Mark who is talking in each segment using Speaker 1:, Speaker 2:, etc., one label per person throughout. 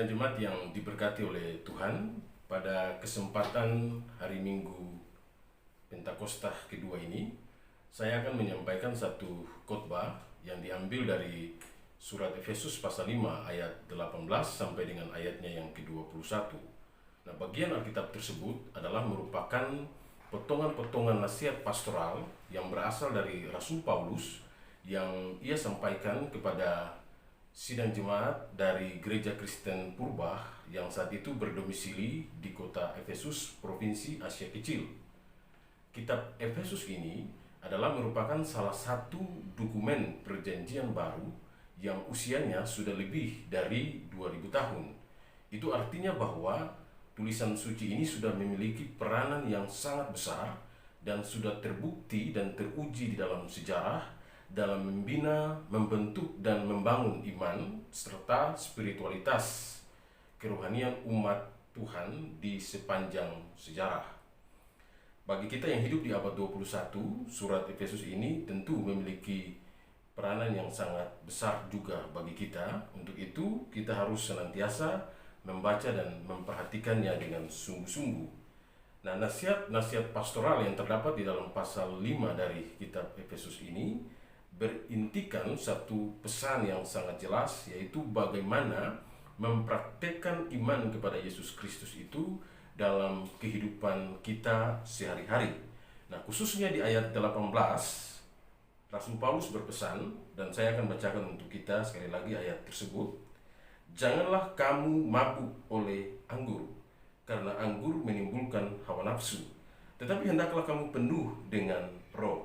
Speaker 1: Sidang jemaat yang diberkati oleh Tuhan, pada kesempatan hari Minggu Pentakosta kedua ini, saya akan menyampaikan satu khotbah yang diambil dari surat Efesus pasal 5 ayat 18 sampai dengan ayatnya yang ke-21. Nah, bagian Alkitab tersebut adalah merupakan potongan-potongan nasihat pastoral yang berasal dari Rasul Paulus yang ia sampaikan kepada sidang jemaat dari Gereja Kristen Purba yang saat itu berdomisili di kota Efesus, Provinsi Asia Kecil. Kitab Efesus ini adalah merupakan salah satu dokumen perjanjian baru yang usianya sudah lebih dari 2000 tahun. Itu artinya bahwa tulisan suci ini sudah memiliki peranan yang sangat besar dan sudah terbukti dan teruji di dalam sejarah dalam membina, membentuk, dan membangun iman serta spiritualitas kerohanian umat Tuhan di sepanjang sejarah. Bagi kita yang hidup di abad 21, surat Efesus ini tentu memiliki peranan yang sangat besar juga bagi kita. Untuk itu, kita harus senantiasa membaca dan memperhatikannya dengan sungguh-sungguh. Nah, nasihat pastoral yang terdapat di dalam pasal 5 dari kitab Efesus ini berintikan satu pesan yang sangat jelas, yaitu bagaimana mempraktekkan iman kepada Yesus Kristus itu dalam kehidupan kita sehari-hari. Nah, khususnya di ayat 18, Rasul Paulus berpesan, dan saya akan bacakan untuk kita sekali lagi ayat tersebut. Janganlah kamu mabuk oleh anggur, karena anggur menimbulkan hawa nafsu, tetapi hendaklah kamu penuh dengan Roh.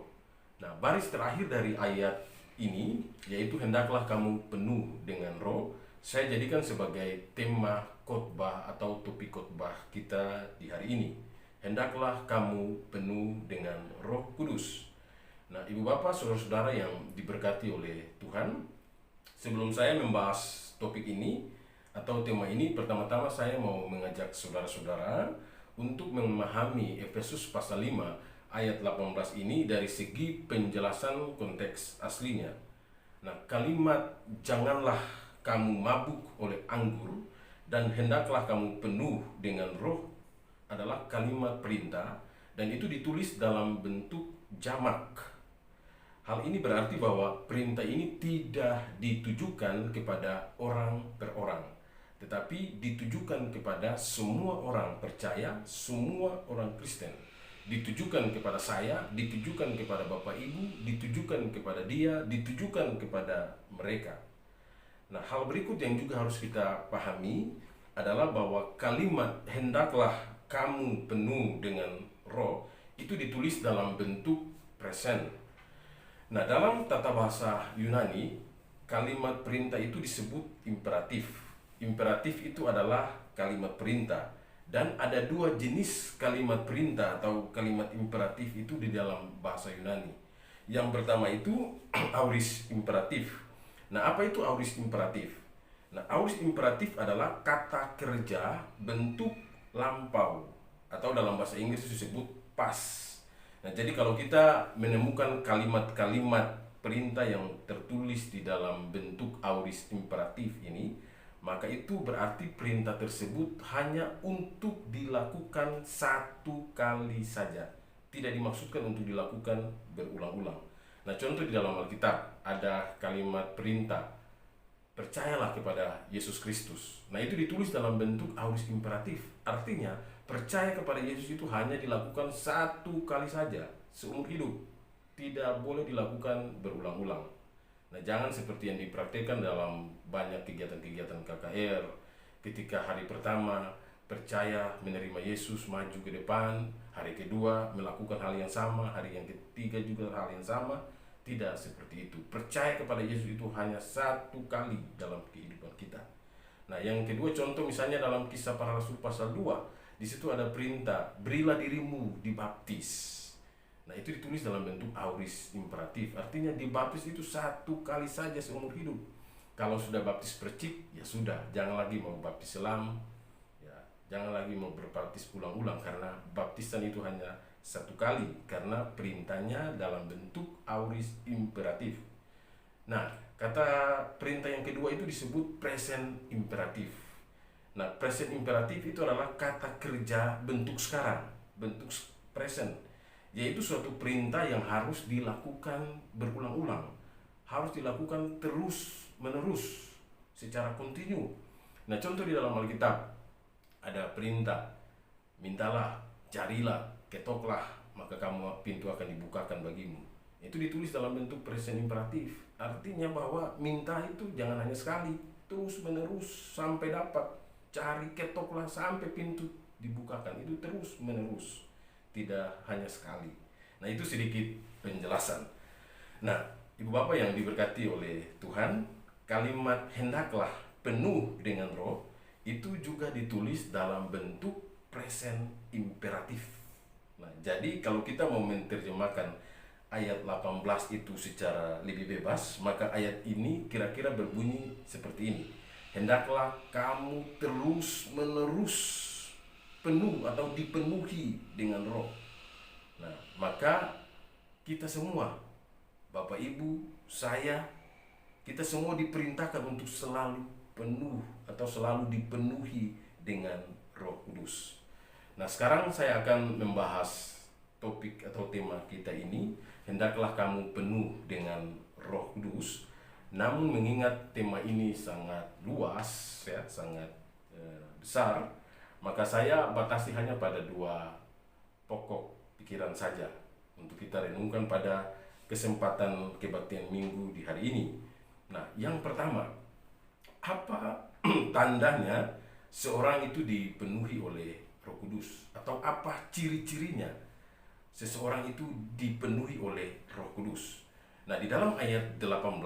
Speaker 1: Nah, baris terakhir dari ayat ini, yaitu hendaklah kamu penuh dengan Roh, saya jadikan sebagai tema khotbah atau topik khotbah kita di hari ini. Hendaklah kamu penuh dengan Roh Kudus. Nah, Ibu Bapak, saudara-saudara yang diberkati oleh Tuhan, sebelum saya membahas topik ini atau tema ini, pertama-tama saya mau mengajak saudara-saudara untuk memahami Efesus pasal 5 ayat 18 ini dari segi penjelasan konteks aslinya. Nah, kalimat janganlah kamu mabuk oleh anggur dan hendaklah kamu penuh dengan Roh adalah kalimat perintah, dan itu ditulis dalam bentuk jamak. Hal ini berarti bahwa perintah ini tidak ditujukan kepada orang per orang, tetapi ditujukan kepada semua orang percaya, semua orang Kristen. Ditujukan kepada saya, ditujukan kepada Bapak Ibu, ditujukan kepada dia, ditujukan kepada mereka. Nah, hal berikut yang juga harus kita pahami adalah bahwa kalimat hendaklah kamu penuh dengan Roh itu ditulis dalam bentuk present. Nah, dalam tata bahasa Yunani, kalimat perintah itu disebut imperatif. Imperatif itu adalah kalimat perintah. Dan ada dua jenis kalimat perintah atau kalimat imperatif itu di dalam bahasa Yunani. Yang pertama itu aorist imperatif. Nah, apa itu aorist imperatif? Nah, aorist imperatif adalah kata kerja bentuk lampau atau dalam bahasa Inggris disebut past. Nah, jadi kalau kita menemukan kalimat-kalimat perintah yang tertulis di dalam bentuk aorist imperatif ini, maka itu berarti perintah tersebut hanya untuk dilakukan satu kali saja, tidak dimaksudkan untuk dilakukan berulang-ulang. Nah, contoh di dalam Alkitab ada kalimat perintah, percayalah kepada Yesus Kristus. Nah, itu ditulis dalam bentuk aorist imperatif. Artinya, percaya kepada Yesus itu hanya dilakukan satu kali saja seumur hidup, tidak boleh dilakukan berulang-ulang. Nah, jangan seperti yang dipraktikkan dalam banyak kegiatan-kegiatan KKR. Ketika hari pertama percaya menerima Yesus, maju ke depan, hari kedua melakukan hal yang sama, hari yang ketiga juga hal yang sama. Tidak seperti itu. Percaya kepada Yesus itu hanya satu kali dalam kehidupan kita. Nah, yang kedua contoh misalnya dalam Kisah Para Rasul pasal 2, di situ ada perintah, berilah dirimu dibaptis. Nah, itu ditulis dalam bentuk aorist imperatif. Artinya dibaptis itu satu kali saja seumur hidup. Kalau sudah baptis percik, ya sudah, jangan lagi mau baptis selam, ya, jangan lagi mau berbaptis ulang-ulang, karena baptisan itu hanya satu kali, karena perintahnya dalam bentuk aorist imperatif. Nah, kata perintah yang kedua itu disebut present imperatif. Nah, present imperatif itu adalah kata kerja bentuk sekarang, bentuk present, yaitu suatu perintah yang harus dilakukan berulang-ulang, harus dilakukan terus menerus secara kontinu. Nah, contoh di dalam Alkitab ada perintah, mintalah, carilah, ketoklah, maka pintu akan dibukakan bagimu. Itu ditulis dalam bentuk present imperatif. Artinya bahwa minta itu jangan hanya sekali, terus menerus sampai dapat. Cari, ketoklah sampai pintu dibukakan. Itu terus menerus, tidak hanya sekali. Nah, itu sedikit penjelasan. Nah, Ibu Bapak yang diberkati oleh Tuhan, kalimat hendaklah penuh dengan roh itu juga ditulis dalam bentuk present imperatif. Nah, jadi kalau kita mau menerjemahkan ayat 18 itu secara lebih bebas, maka ayat ini kira-kira berbunyi seperti ini. Hendaklah kamu terus menerus penuh atau dipenuhi dengan roh. Nah, maka kita semua, Bapak Ibu, saya, kita semua diperintahkan untuk selalu penuh atau selalu dipenuhi dengan Roh Kudus. Nah, sekarang saya akan membahas topik atau tema kita ini, hendaklah kamu penuh dengan Roh Kudus. Namun mengingat tema ini sangat luas, ya, sangat besar, maka saya batasi hanya pada 2 pokok pikiran saja untuk kita renungkan pada kesempatan kebaktian minggu di hari ini. Nah, yang pertama, apa tandanya seorang itu dipenuhi oleh Roh Kudus, atau apa ciri-cirinya seseorang itu dipenuhi oleh Roh Kudus? Nah, di dalam ayat 18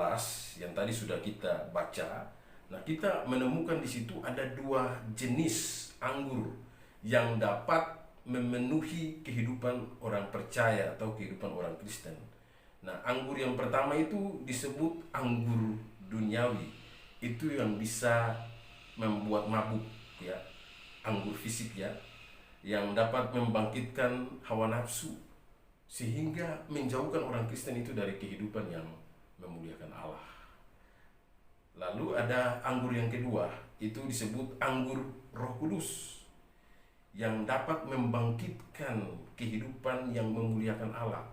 Speaker 1: yang tadi sudah kita baca, nah kita menemukan di situ ada 2 jenis anggur yang dapat memenuhi kehidupan orang percaya atau kehidupan orang Kristen. Nah, anggur yang pertama itu disebut anggur duniawi. Itu yang bisa membuat mabuk, ya, anggur fisik, ya, yang dapat membangkitkan hawa nafsu sehingga menjauhkan orang Kristen itu dari kehidupan yang memuliakan Allah. Lalu ada anggur yang kedua, itu disebut anggur Roh Kudus, yang dapat membangkitkan kehidupan yang memuliakan Allah,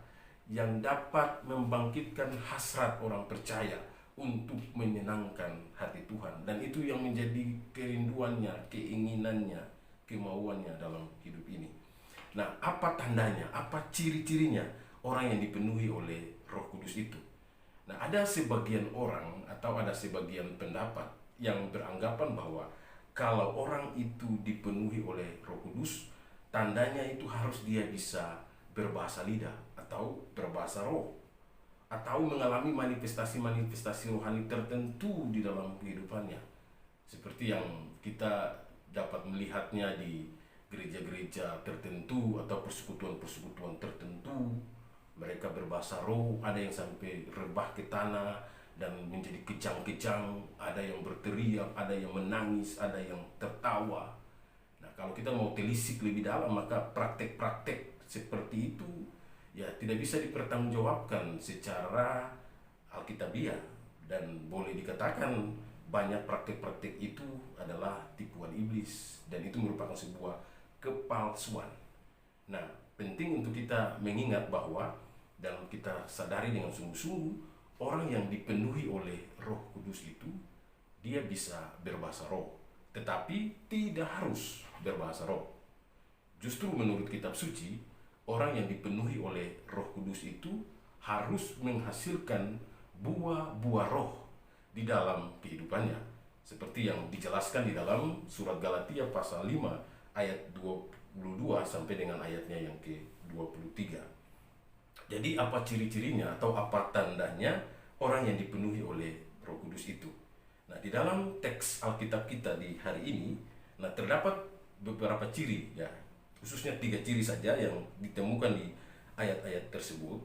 Speaker 1: yang dapat membangkitkan hasrat orang percaya untuk menyenangkan hati Tuhan. Dan itu yang menjadi kerinduannya, keinginannya, kemauannya dalam hidup ini. Nah, apa tandanya, apa ciri-cirinya orang yang dipenuhi oleh Roh Kudus itu? Nah, ada sebagian orang atau ada sebagian pendapat yang beranggapan bahwa kalau orang itu dipenuhi oleh Roh Kudus, tandanya itu harus dia bisa berbahasa lidah atau berbahasa roh, atau mengalami manifestasi-manifestasi rohani tertentu di dalam kehidupannya, seperti yang kita dapat melihatnya di gereja-gereja tertentu atau persekutuan-persekutuan tertentu. Mereka berbahasa roh, ada yang sampai rebah ke tanah dan menjadi kejang-kejang, ada yang berteriak, ada yang menangis, ada yang tertawa. Nah, kalau kita mau telisik lebih dalam, maka praktek-praktek seperti itu ya tidak bisa dipertanggungjawabkan secara alkitabiah, dan boleh dikatakan banyak praktek-praktek itu adalah tipuan iblis, dan itu merupakan sebuah kepalsuan. Nah, penting untuk kita mengingat bahwa dalam kita sadari dengan sungguh-sungguh, orang yang dipenuhi oleh Roh Kudus itu dia bisa berbahasa roh, tetapi tidak harus berbahasa roh. Justru menurut kitab suci, orang yang dipenuhi oleh Roh Kudus itu harus menghasilkan buah-buah roh di dalam kehidupannya, seperti yang dijelaskan di dalam surat Galatia pasal 5 ayat 22 sampai dengan ayatnya yang ke-23. Jadi apa ciri-cirinya atau apa tandanya orang yang dipenuhi oleh Roh Kudus itu? Nah, di dalam teks Alkitab kita di hari ini, nah terdapat beberapa ciri, ya, khususnya 3 ciri saja yang ditemukan di ayat-ayat tersebut.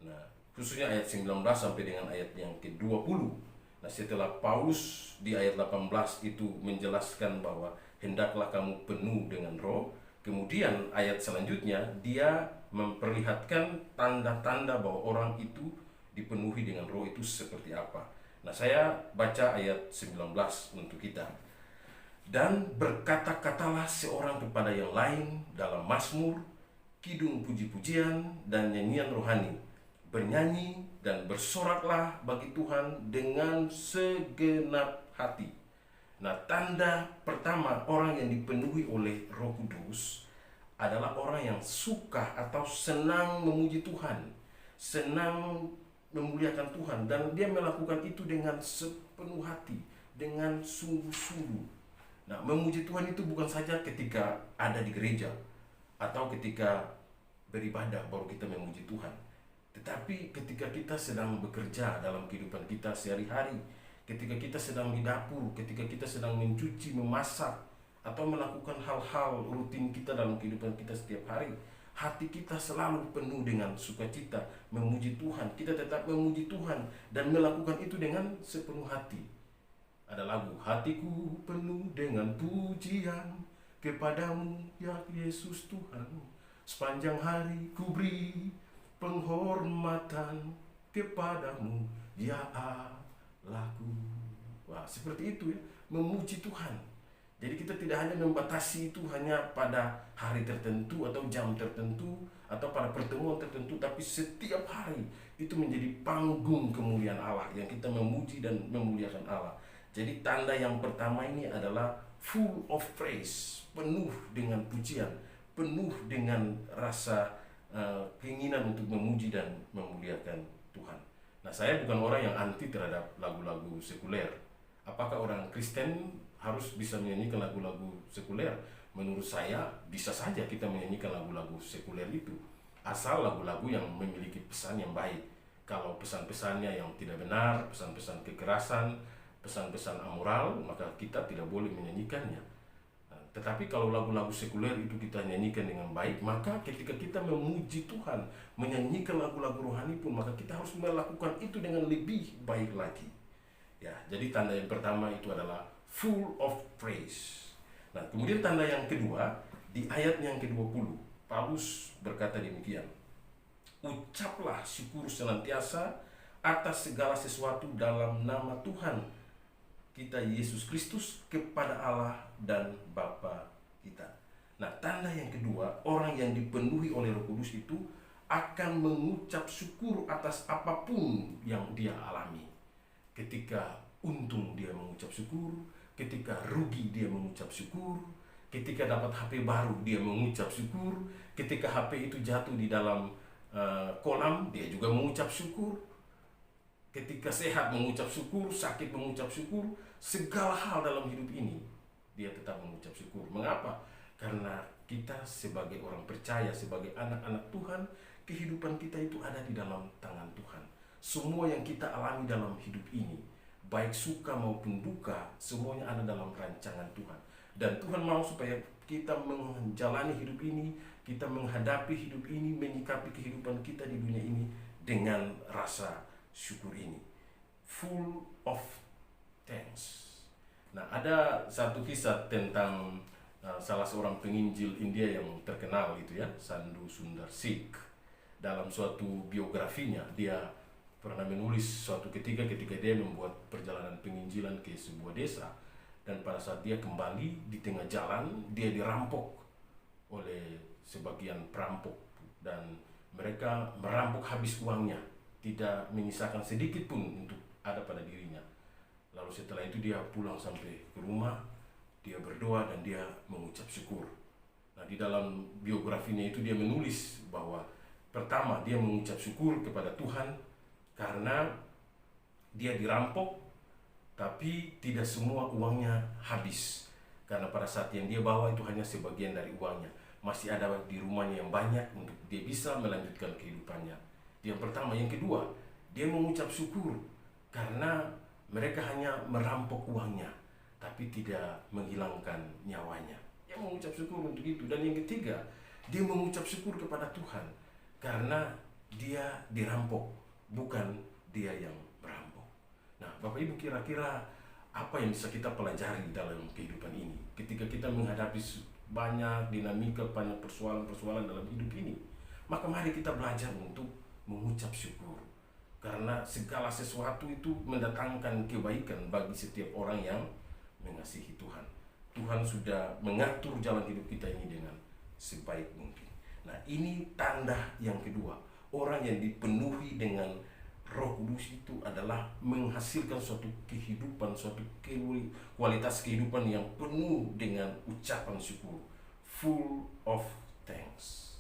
Speaker 1: Nah, khususnya ayat 19 sampai dengan ayat yang ke-20. Nah, setelah Paulus di ayat 18 itu menjelaskan bahwa hendaklah kamu penuh dengan roh, kemudian ayat selanjutnya dia memperlihatkan tanda-tanda bahwa orang itu dipenuhi dengan roh itu seperti apa. Nah, saya baca ayat 19 untuk kita. Dan berkata-katalah seorang kepada yang lain dalam mazmur, kidung puji-pujian, dan nyanyian rohani. Bernyanyi dan bersoraklah bagi Tuhan dengan segenap hati. Nah, tanda pertama orang yang dipenuhi oleh Roh Kudus adalah orang yang suka atau senang memuji Tuhan, senang memuliakan Tuhan, dan dia melakukan itu dengan sepenuh hati, dengan sungguh-sungguh. Nah, memuji Tuhan itu bukan saja ketika ada di gereja atau ketika beribadah baru kita memuji Tuhan. Tetapi ketika kita sedang bekerja dalam kehidupan kita sehari-hari, ketika kita sedang di dapur, ketika kita sedang mencuci, memasak, atau melakukan hal-hal rutin kita dalam kehidupan kita setiap hari, hati kita selalu penuh dengan sukacita memuji Tuhan. Kita tetap memuji Tuhan dan melakukan itu dengan sepenuh hati. Ada lagu, hatiku penuh dengan pujian kepadamu ya Yesus Tuhan, sepanjang hari ku beri penghormatan kepadamu ya Allahku. Wah, seperti itu ya, memuji Tuhan. Jadi kita tidak hanya membatasi itu hanya pada hari tertentu atau jam tertentu atau pada pertemuan tertentu, tapi setiap hari itu menjadi panggung kemuliaan Allah yang kita memuji dan memuliakan Allah. Jadi tanda yang pertama ini adalah full of praise, penuh dengan pujian, penuh dengan rasa keinginan untuk memuji dan memuliakan Tuhan. Nah, saya bukan orang yang anti terhadap lagu-lagu sekuler. Apakah orang Kristen harus bisa menyanyikan lagu-lagu sekuler? Menurut saya bisa saja kita menyanyikan lagu-lagu sekuler itu, asal lagu-lagu yang memiliki pesan yang baik. Kalau pesan-pesannya yang tidak benar, pesan-pesan kekerasan, pesan-pesan amoral, maka kita tidak boleh menyanyikannya. Tetapi kalau lagu-lagu sekuler itu kita nyanyikan dengan baik, maka ketika kita memuji Tuhan, menyanyikan lagu-lagu rohani pun, maka kita harus melakukan itu dengan lebih baik lagi. Ya, jadi tanda yang pertama itu adalah full of praise. Nah, kemudian tanda yang kedua, di ayat yang ke-20, Paulus berkata demikian, ucaplah syukur senantiasa atas segala sesuatu dalam nama Tuhan kita Yesus Kristus kepada Allah dan Bapa kita. Nah, tanda yang kedua, orang yang dipenuhi oleh Roh Kudus itu akan mengucap syukur atas apapun yang dia alami. Ketika untung dia mengucap syukur, ketika rugi dia mengucap syukur, ketika dapat HP baru dia mengucap syukur, ketika HP itu jatuh di dalam kolam dia juga mengucap syukur. Ketika sehat mengucap syukur, sakit mengucap syukur, segala hal dalam hidup ini dia tetap mengucap syukur. Mengapa? Karena kita sebagai orang percaya, sebagai anak-anak Tuhan, kehidupan kita itu ada di dalam tangan Tuhan. Semua yang kita alami dalam hidup ini, baik suka maupun duka, semuanya ada dalam rancangan Tuhan. Dan Tuhan mau supaya kita menjalani hidup ini, kita menghadapi hidup ini, menyikapi kehidupan kita di dunia ini dengan rasa syukur ini, full of thanks. Nah, ada satu kisah tentang salah seorang penginjil India yang terkenal itu ya, Sadhu Sundar Sikh. Dalam suatu biografinya, dia pernah menulis suatu ketika dia membuat perjalanan penginjilan ke sebuah desa, dan pada saat dia kembali di tengah jalan, dia dirampok oleh sebagian perampok, dan mereka merampok habis uangnya, tidak menyisakan sedikit pun untuk ada pada dirinya. Lalu setelah itu dia pulang sampai ke rumah, dia berdoa dan dia mengucap syukur. Nah, di dalam biografinya itu dia menulis bahwa pertama dia mengucap syukur kepada Tuhan karena dia dirampok, tapi tidak semua uangnya habis. Karena pada saat yang dia bawa itu hanya sebagian dari uangnya, masih ada di rumahnya yang banyak untuk dia bisa melanjutkan kehidupannya. Yang pertama. Yang kedua, dia mengucap syukur karena mereka hanya merampok uangnya, tapi tidak menghilangkan nyawanya. Dia mengucap syukur untuk itu. Dan yang ketiga, dia mengucap syukur kepada Tuhan karena dia dirampok, bukan dia yang merampok. Nah, Bapak Ibu, kira-kira apa yang bisa kita pelajari dalam kehidupan ini ketika kita menghadapi banyak dinamika, banyak persoalan-persoalan dalam hidup ini? Maka mari kita belajar untuk mengucap syukur, karena segala sesuatu itu mendatangkan kebaikan bagi setiap orang yang mengasihi Tuhan. Tuhan sudah mengatur jalan hidup kita ini dengan sebaik mungkin. Nah, ini tanda yang kedua. Orang yang dipenuhi dengan Roh Kudus itu adalah menghasilkan suatu kehidupan, suatu kualitas kehidupan yang penuh dengan ucapan syukur, full of thanks.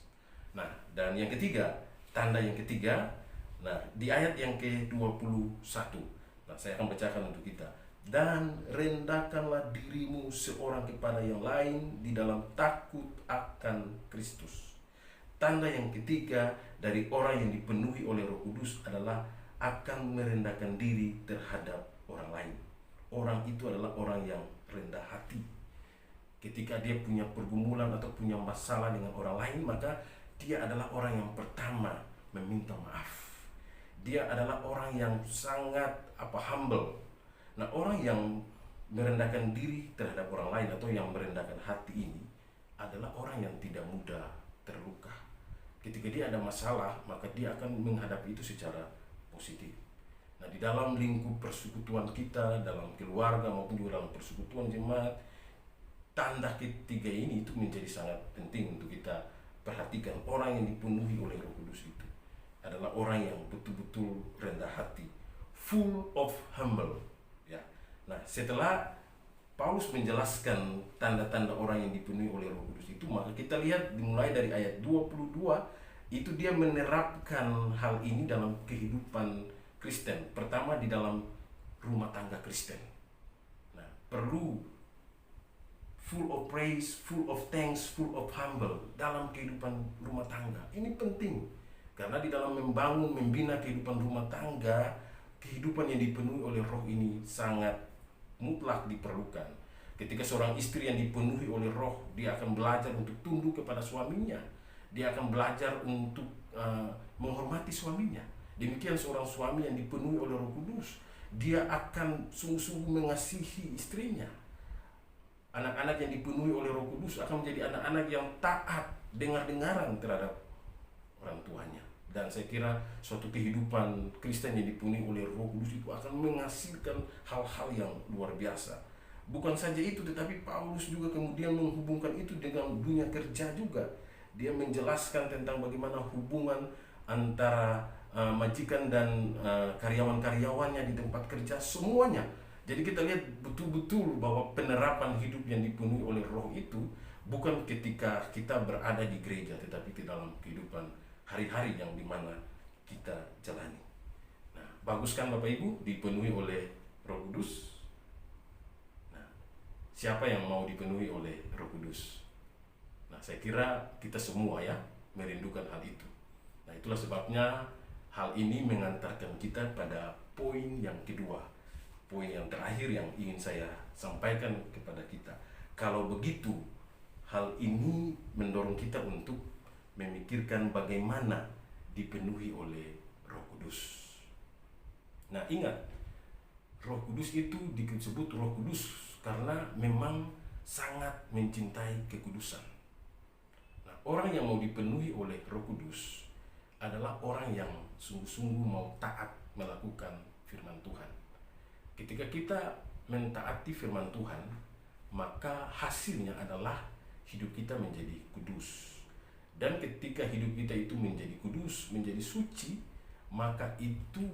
Speaker 1: Nah, dan yang ketiga, tanda yang ketiga, nah di ayat yang ke-21. Nah, saya akan bacakan untuk kita. Dan rendahkanlah dirimu seorang kepada yang lain di dalam takut akan Kristus. Tanda yang ketiga dari orang yang dipenuhi oleh Roh Kudus adalah akan merendahkan diri terhadap orang lain. Orang itu adalah orang yang rendah hati. Ketika dia punya pergumulan atau punya masalah dengan orang lain, maka dia adalah orang yang pertama meminta maaf. Dia adalah orang yang sangat humble. Nah, orang yang merendahkan diri terhadap orang lain atau yang merendahkan hati ini adalah orang yang tidak mudah terluka. Ketika dia ada masalah, maka dia akan menghadapi itu secara positif. Nah, di dalam lingkup persekutuan kita, dalam keluarga maupun juga dalam persekutuan jemaat, tanda ketiga ini itu menjadi sangat penting untuk kita perhatikan. Orang yang dipenuhi oleh Roh Kudus itu adalah orang yang betul-betul rendah hati, full of humble. Ya. Nah, setelah Paulus menjelaskan tanda-tanda orang yang dipenuhi oleh Roh Kudus itu, maka kita lihat dimulai dari ayat 22, itu dia menerapkan hal ini dalam kehidupan Kristen. Pertama di dalam rumah tangga Kristen. Nah, perlu full of praise, full of thanks, full of humble dalam kehidupan rumah tangga. Ini penting karena di dalam membangun, membina kehidupan rumah tangga, kehidupan yang dipenuhi oleh Roh ini sangat mutlak diperlukan. Ketika seorang istri yang dipenuhi oleh Roh, dia akan belajar untuk tunduk kepada suaminya. Dia akan belajar untuk menghormati suaminya. Demikian seorang suami yang dipenuhi oleh Roh Kudus, dia akan sungguh-sungguh mengasihi istrinya. Anak-anak yang dipenuhi oleh Roh Kudus akan menjadi anak-anak yang taat, dengar-dengaran terhadap orang tuanya. Dan saya kira suatu kehidupan Kristen yang dipenuhi oleh Roh Kudus itu akan menghasilkan hal-hal yang luar biasa. Bukan saja itu, tetapi Paulus juga kemudian menghubungkan itu dengan dunia kerja juga. Dia menjelaskan tentang bagaimana hubungan antara majikan dan karyawan-karyawannya di tempat kerja, semuanya. Jadi kita lihat betul-betul bahwa penerapan hidup yang dipenuhi oleh Roh itu bukan ketika kita berada di gereja, tetapi di dalam kehidupan hari-hari yang dimana kita jalani. Nah, bagus kan Bapak Ibu dipenuhi oleh Roh Kudus? Nah, siapa yang mau dipenuhi oleh Roh Kudus? Nah, saya kira kita semua ya merindukan hal itu. Nah, itulah sebabnya hal ini mengantarkan kita pada poin yang kedua. Poin yang terakhir yang ingin saya sampaikan kepada kita. Kalau begitu, hal ini mendorong kita untuk memikirkan bagaimana dipenuhi oleh Roh Kudus. Nah, ingat, Roh Kudus itu disebut Roh Kudus karena memang sangat mencintai kekudusan. Nah, orang yang mau dipenuhi oleh Roh Kudus adalah orang yang sungguh-sungguh mau taat melakukan firman Tuhan. Ketika kita mentaati firman Tuhan, maka hasilnya adalah hidup kita menjadi kudus. Dan ketika hidup kita itu menjadi kudus, menjadi suci, maka itu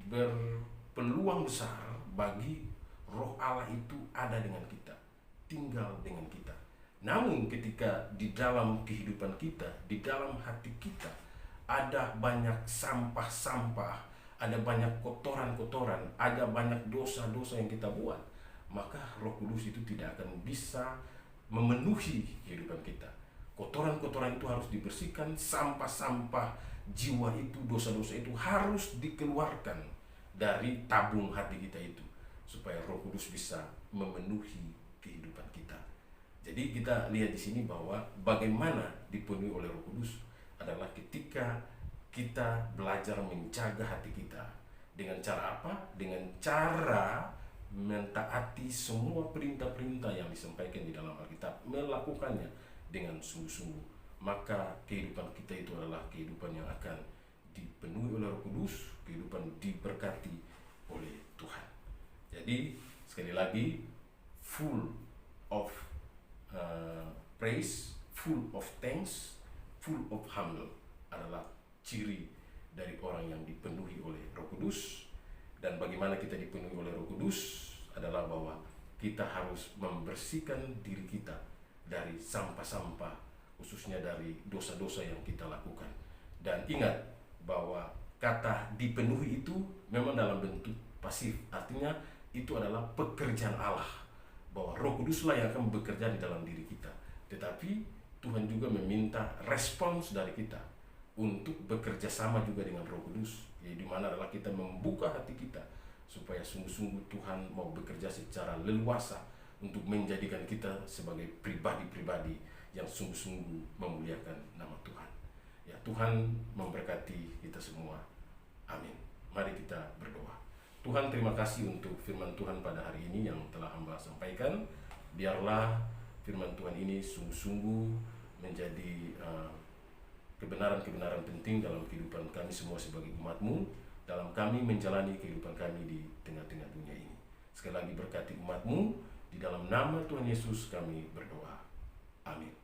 Speaker 1: berpeluang besar bagi Roh Allah itu ada dengan kita, tinggal dengan kita. Namun ketika di dalam kehidupan kita, di dalam hati kita ada banyak sampah-sampah, ada banyak kotoran-kotoran, ada banyak dosa-dosa yang kita buat, maka Roh Kudus itu tidak akan bisa memenuhi kehidupan kita. Kotoran-kotoran itu harus dibersihkan, sampah-sampah jiwa itu, dosa-dosa itu harus dikeluarkan dari tabung hati kita itu, supaya Roh Kudus bisa memenuhi kehidupan kita. Jadi kita lihat di sini bahwa bagaimana dipenuhi oleh Roh Kudus adalah ketika kita belajar menjaga hati kita. Dengan cara apa? Dengan cara mentaati semua perintah-perintah yang disampaikan di dalam Alkitab, melakukannya dengan sungguh-sungguh, maka kehidupan kita itu adalah kehidupan yang akan dipenuhi oleh Roh Kudus, kehidupan diberkati oleh Tuhan. Jadi sekali lagi, full of praise, full of thanks, full of humble adalah ciri dari orang yang dipenuhi oleh Roh Kudus. Dan bagaimana kita dipenuhi oleh Roh Kudus adalah bahwa kita harus membersihkan diri kita dari sampah-sampah, khususnya dari dosa-dosa yang kita lakukan. Dan ingat bahwa kata dipenuhi itu memang dalam bentuk pasif, artinya itu adalah pekerjaan Allah, bahwa Roh Kuduslah yang akan bekerja di dalam diri kita. Tetapi Tuhan juga meminta respons dari kita untuk bekerja sama juga dengan Roh Kudus, yaitu mana adalah kita membuka hati kita supaya sungguh-sungguh Tuhan mau bekerja secara leluasa untuk menjadikan kita sebagai pribadi-pribadi yang sungguh-sungguh memuliakan nama Tuhan. Ya, Tuhan memberkati kita semua. Amin. Mari kita berdoa. Tuhan, terima kasih untuk firman Tuhan pada hari ini yang telah hamba sampaikan. Biarlah firman Tuhan ini sungguh-sungguh menjadi kebenaran-kebenaran penting dalam kehidupan kami semua sebagai umat-Mu, dalam kami menjalani kehidupan kami di tengah-tengah dunia ini. Sekali lagi berkati umat-Mu, di dalam nama Tuhan Yesus kami berdoa. Amin.